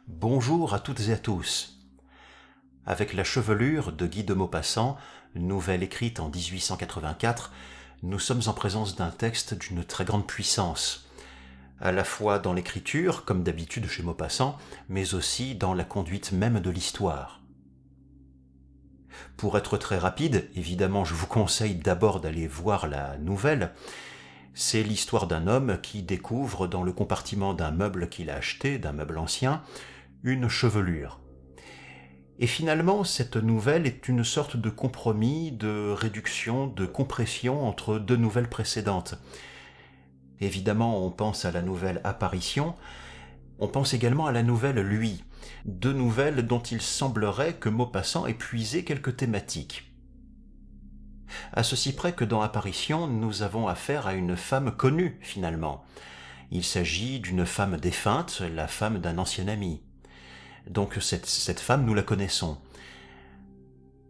Bonjour à toutes et à tous. Avec la chevelure de Guy de Maupassant, nouvelle écrite en 1884, nous sommes en présence d'un texte d'une très grande puissance, à la fois dans l'écriture, comme d'habitude chez Maupassant, mais aussi dans la conduite même de l'histoire. Pour être très rapide, évidemment je vous conseille d'abord d'aller voir la nouvelle. C'est l'histoire d'un homme qui découvre dans le compartiment d'un meuble qu'il a acheté, d'un meuble ancien, une chevelure. Et finalement, cette nouvelle est une sorte de compromis, de réduction, de compression entre deux nouvelles précédentes. Évidemment, on pense à la nouvelle Apparition, on pense également à la nouvelle Lui, deux nouvelles dont il semblerait que Maupassant ait puisé quelques thématiques. À ceci près que dans Apparition, nous avons affaire à une femme connue, finalement. Il s'agit d'une femme défunte, la femme d'un ancien ami. Donc cette femme, nous la connaissons.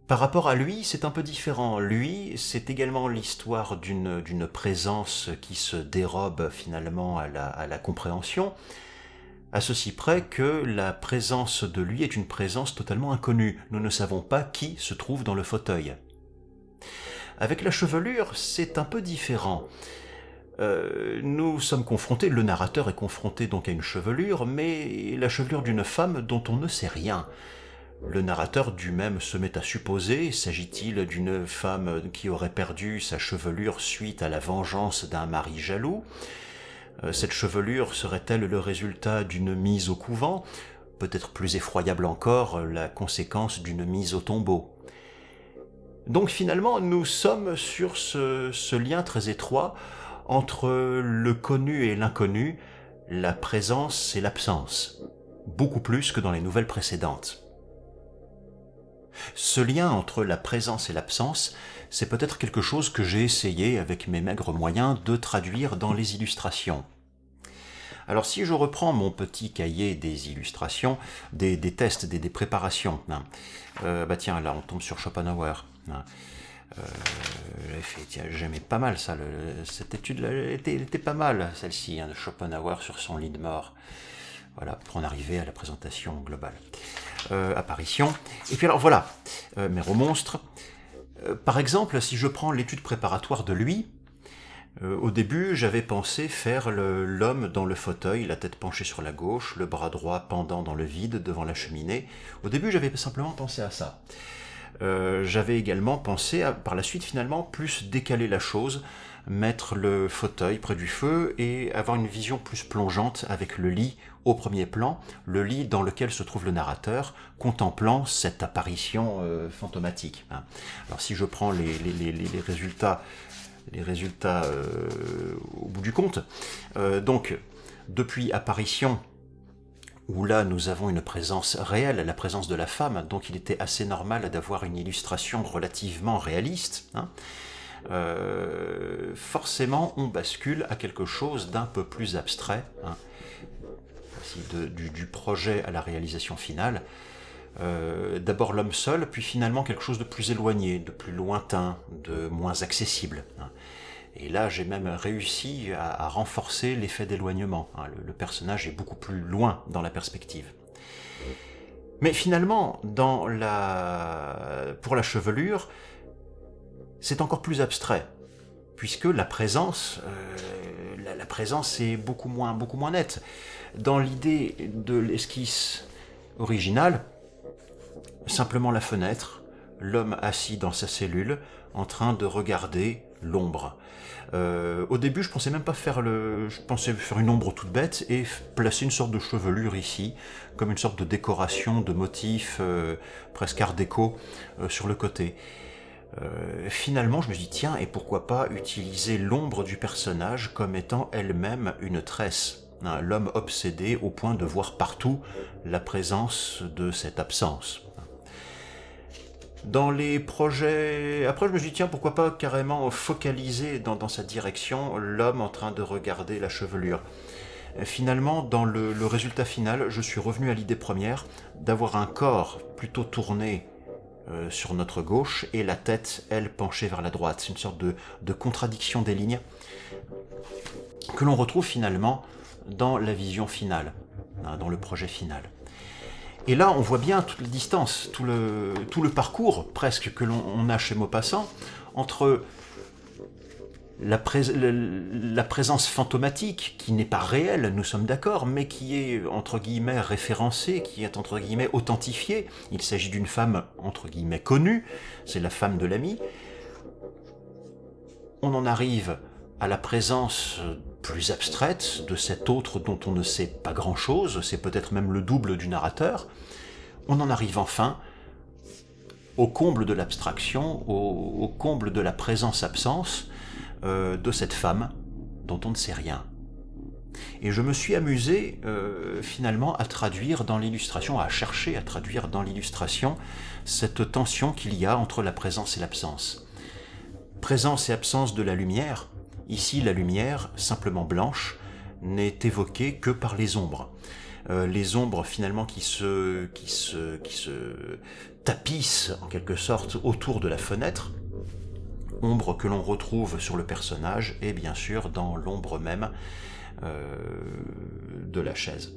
Par rapport à lui, c'est un peu différent. Lui, c'est également l'histoire d'une présence qui se dérobe finalement à la compréhension, à ceci près que la présence de lui est une présence totalement inconnue. Nous ne savons pas qui se trouve dans le fauteuil. Avec la chevelure, c'est un peu différent. Nous sommes confrontés, le narrateur est confronté donc à une chevelure, mais la chevelure d'une femme dont on ne sait rien. Le narrateur du même se met à supposer, s'agit-il d'une femme qui aurait perdu sa chevelure suite à la vengeance d'un mari jaloux? Cette chevelure serait-elle le résultat d'une mise au couvent? Peut-être plus effroyable encore, la conséquence d'une mise au tombeau. Donc finalement, nous sommes sur ce lien très étroit entre le connu et l'inconnu, la présence et l'absence, beaucoup plus que dans les nouvelles précédentes. Ce lien entre la présence et l'absence, c'est peut-être quelque chose que j'ai essayé, avec mes maigres moyens, de traduire dans les illustrations. Alors si je reprends mon petit cahier des illustrations, des tests, des préparations, tiens, là on tombe sur Schopenhauer. J'aimais pas mal ça, cette étude-là était pas mal, celle-ci, de Schopenhauer sur son lit de mort. Voilà, pour en arriver à la présentation globale. Apparition. Et puis alors voilà, Mère au monstre. Par exemple, si je prends l'étude préparatoire de lui, au début, j'avais pensé faire l'homme dans le fauteuil, la tête penchée sur la gauche, le bras droit pendant dans le vide devant la cheminée. Au début, j'avais simplement pensé à ça. J'avais également pensé à, par la suite, finalement, plus décaler la chose, mettre le fauteuil près du feu et avoir une vision plus plongeante avec le lit au premier plan, le lit dans lequel se trouve le narrateur, contemplant cette apparition fantomatique. Alors si je prends les résultats, au bout du compte, donc depuis Apparition, où là nous avons une présence réelle, la présence de la femme, donc il était assez normal d'avoir une illustration relativement réaliste, forcément on bascule à quelque chose d'un peu plus abstrait, du projet à la réalisation finale. D'abord l'homme seul, puis finalement quelque chose de plus éloigné, de plus lointain, de moins accessible. Et là, j'ai même réussi à renforcer l'effet d'éloignement. Le personnage est beaucoup plus loin dans la perspective. Mais finalement, pour la chevelure, c'est encore plus abstrait, puisque la présence est beaucoup moins nette. Dans l'idée de l'esquisse originale, simplement la fenêtre, l'homme assis dans sa cellule, en train de regarder l'ombre. Au début, je pensais même pas je pensais faire une ombre toute bête et placer une sorte de chevelure ici, comme une sorte de décoration, de motif presque art déco sur le côté. Finalement, je me dis tiens, et pourquoi pas utiliser l'ombre du personnage comme étant elle-même une tresse, l'homme obsédé au point de voir partout la présence de cette absence. Dans les projets... Après, je me suis dit, tiens, pourquoi pas carrément focaliser dans sa direction l'homme en train de regarder la chevelure. Finalement, dans le résultat final, je suis revenu à l'idée première d'avoir un corps plutôt tourné sur notre gauche et la tête, elle, penchée vers la droite. C'est une sorte de contradiction des lignes que l'on retrouve finalement dans la vision finale, dans le projet final. Et là, on voit bien toute la distance, tout le parcours presque que l'on a chez Maupassant entre la présence fantomatique, qui n'est pas réelle, nous sommes d'accord, mais qui est, entre guillemets, référencée, qui est, entre guillemets, authentifiée. Il s'agit d'une femme, entre guillemets, connue, c'est la femme de l'ami. On en arrive à la présence plus abstraite de cet autre dont on ne sait pas grand-chose, c'est peut-être même le double du narrateur. On en arrive enfin au comble de l'abstraction, au comble de la présence-absence de cette femme dont on ne sait rien. Et je me suis amusé finalement à traduire dans l'illustration, à chercher à traduire dans l'illustration cette tension qu'il y a entre la présence et l'absence. Présence et absence de la lumière. Ici, la lumière, simplement blanche, n'est évoquée que par les ombres. Les ombres finalement qui se tapissent en quelque sorte autour de la fenêtre, ombre que l'on retrouve sur le personnage et bien sûr dans l'ombre même de la chaise.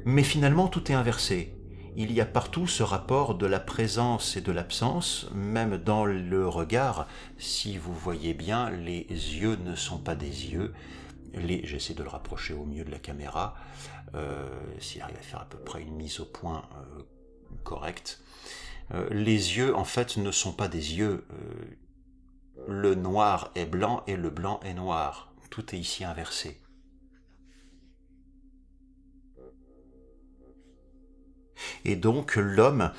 Mais finalement tout est inversé. Il y a partout ce rapport de la présence et de l'absence, même dans le regard. Si vous voyez bien, les yeux ne sont pas des yeux. J'essaie de le rapprocher au mieux de la caméra, s'il arrive à faire à peu près une mise au point correcte. Les yeux, en fait, ne sont pas des yeux. Le noir est blanc et le blanc est noir. Tout est ici inversé. Et donc l'homme,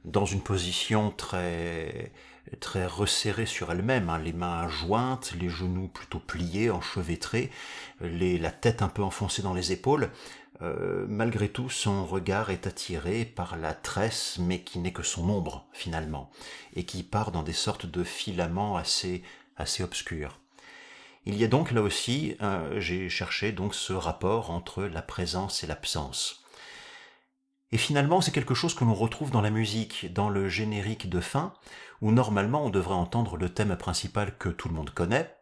dans une position très resserrée sur elle-même, hein, les mains jointes, les genoux plutôt pliés, enchevêtrés, la tête un peu enfoncée dans les épaules, malgré tout son regard est attiré par la tresse, mais qui n'est que son ombre finalement, et qui part dans des sortes de filaments assez obscurs. Il y a donc là aussi, j'ai cherché donc ce rapport entre la présence et l'absence. Et finalement, c'est quelque chose que l'on retrouve dans la musique, dans le générique de fin, où normalement on devrait entendre le thème principal que tout le monde connaît.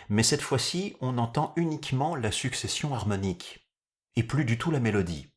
Mais cette fois-ci, on entend uniquement la succession harmonique, et plus du tout la mélodie.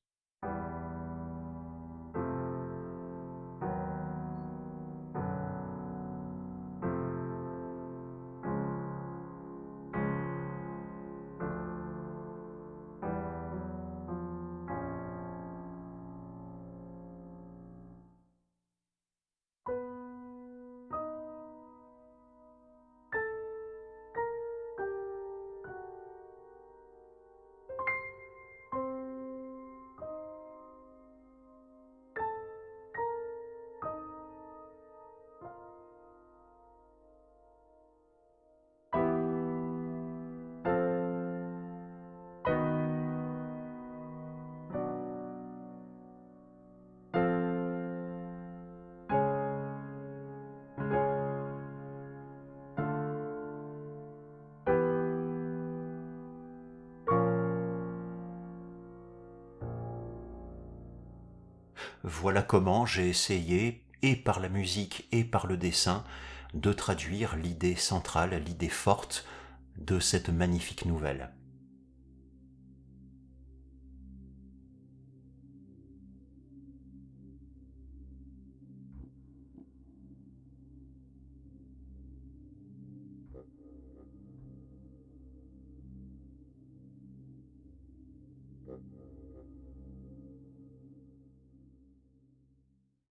Voilà comment j'ai essayé, et par la musique et par le dessin, de traduire l'idée centrale, l'idée forte de cette magnifique nouvelle.